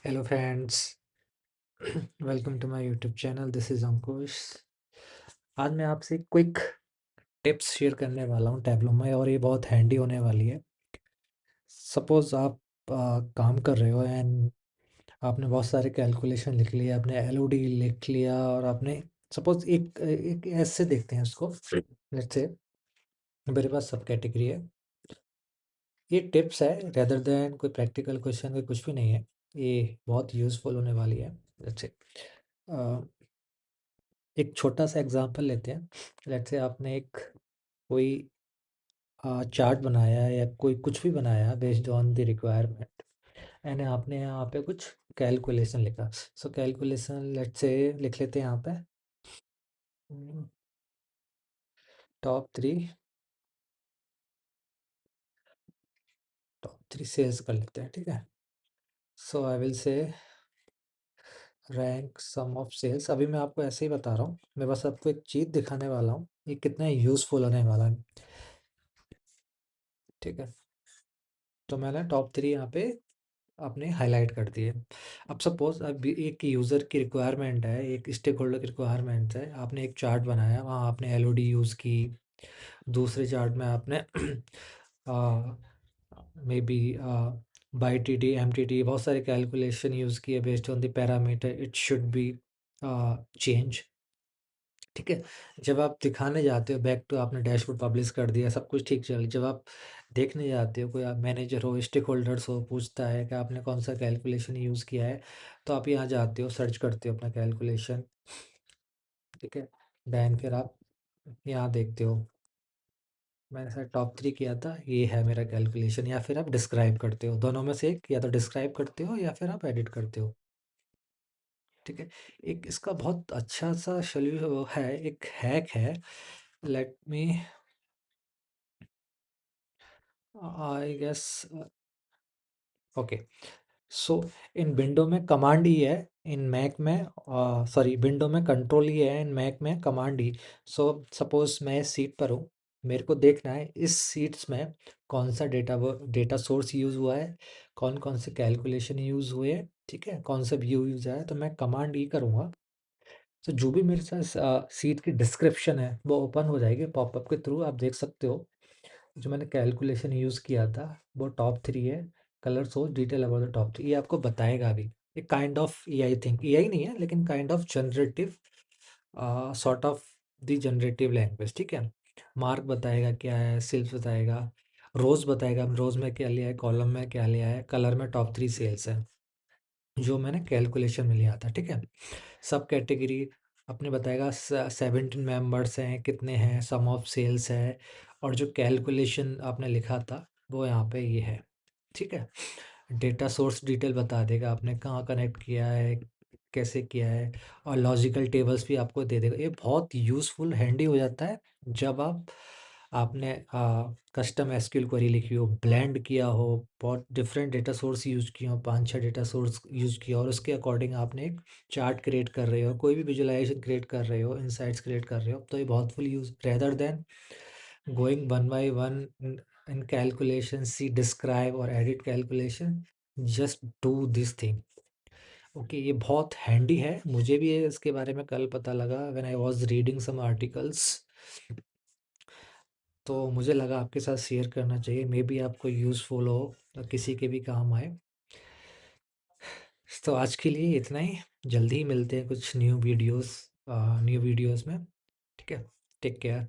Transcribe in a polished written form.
Hello friends, welcome to my YouTube channel. This is Ankush. आज मैं आपसे quick tips share करने वाला हूँ टैबलो में और ये बहुत हैंडी होने वाली है। सपोज़ आप काम कर रहे हो एंड आपने बहुत सारे कैलकुलेशन लिख लिए, आपने एलओडी लिख लिया और आपने सपोज़ एक ऐसे देखते हैं इसको। लेट्स से मेरे पास सब कैटेगरी है। ये टिप्स है रेदर देन कोई प्रैक्टिकल क्वेश्चन, कोई कुछ भी नहीं है। ये बहुत यूज़फुल होने वाली है। लेट्स से एक छोटा सा एग्जांपल लेते हैं। लेट्स से आपने एक कोई चार्ट बनाया है या कोई कुछ भी बनाया based on the requirement and आपने यहाँ पे कुछ कैलकुलेशन लिखा। सो कैलकुलेशन लेट्स से लिख लेते हैं यहाँ पे टॉप 3 सेल्स कर लेते हैं, ठीक है। So I will say rank sum of sales. अभी मैं आपको ऐसे ही बता रहा हूँ, मैं बस आपको एक चीज़ दिखाने वाला हूँ ये कितना यूज़फुल होने वाला है, ठीक है। तो मैंने टॉप 3 यहाँ पे आपने हाईलाइट कर दिए। अब सपोज अब एक यूज़र की रिक्वायरमेंट है, एक स्टेक होल्डर की रिक्वायरमेंट है, आपने एक चार्ट बनाया, वहाँ आपने एलओडी यूज़ की। दूसरे चार्ट में आपने maybe by T T M T T बहुत सारे कैलकुलेशन यूज़ किए based on the parameter it should be change, ठीक है। जब आप दिखाने जाते हो बैक टू आपने डैशबोर्ड पब्लिश कर दिया, सब कुछ ठीक चल, जब आप देखने जाते हो, कोई आप मैनेजर हो, स्टेक होल्डर्स हो, पूछता है कि आपने कौन सा कैलकुलेशन यूज़ किया है, तो आप यहाँ जाते हो, सर्च करते हो अपना कैलकुलेशन, ठीक है। देन फिर आप यहाँ देखते हो मैंने सर टॉप 3 किया था, ये है मेरा कैलकुलेशन। या फिर आप डिस्क्राइब करते हो, दोनों में से एक, या तो डिस्क्राइब करते हो या फिर आप एडिट करते हो, ठीक है। एक इसका बहुत अच्छा सा सॉल्यू है, एक हैक है। Let me I guess okay. So in window में कमांड ही है, इन मैक में सॉरी विंडो में कंट्रोल ही है, इन मैक में कमांड ही। सो सपोज मैं इस सीट पर हूँ, मेरे को देखना है इस सीट्स में कौन सा डेटा सोर्स यूज़ हुआ है, कौन कौन से कैलकुलेशन यूज़ हुए हैं, ठीक है, कौन सा व्यू यूज़ आया है, तो मैं कमांड ही करूँगा। तो जो भी मेरे साथ सीट की डिस्क्रिप्शन है वो ओपन हो जाएगी पॉपअप के थ्रू, आप देख सकते हो। जो मैंने कैलकुलेशन यूज़ किया था वो टॉप 3 है। Colour source detail about the top 3 ये आपको बताएगा अभी। ये kind of AI think, AI नहीं है लेकिन kind of generative sort of the generative language, ठीक है। मार्क बताएगा क्या है, सिल्स बताएगा, रोज बताएगा रोज में क्या लिया है, कॉलम में क्या लिया है, कलर में टॉप 3 सेल्स है जो मैंने कैलकुलेशन में लिया था, ठीक है। सब कैटेगरी अपने बताएगा, 17 मेंबर्स हैं, कितने हैं, सम ऑफ सेल्स है, और जो कैलकुलेशन आपने लिखा था वो यहाँ पे ये है, ठीक है। डेटा सोर्स डिटेल बता देगा आपने कहाँ कनेक्ट किया है, कैसे किया है, और लॉजिकल टेबल्स भी आपको दे देगा। ये बहुत यूज़फुल हैंडी हो जाता है जब आपने कस्टम एसक्यूएल क्वेरी लिखी हो, ब्लेंड किया हो, बहुत डिफरेंट डेटा सोर्स यूज़ किए हो, 5-6 डेटा सोर्स यूज़ किया और उसके अकॉर्डिंग आपने एक चार्ट क्रिएट कर रहे हो, कोई भी विजुअलाइजेशन क्रिएट कर रहे हो, इनसाइट्स क्रिएट कर रहे हो, तो ये बहुत full use rather than going one by one in calculation, see describe और edit calculation, just do this thing. Okay, ये बहुत हैंडी है, मुझे भी ये इसके बारे में कल पता लगा when I was reading some articles. तो मुझे लगा आपके साथ शेयर करना चाहिए, मे बी आपको यूज़फुल हो और किसी के भी काम आए। तो आज के लिए इतना ही, जल्दी ही मिलते हैं कुछ न्यू वीडियोस में, ठीक है। Take care.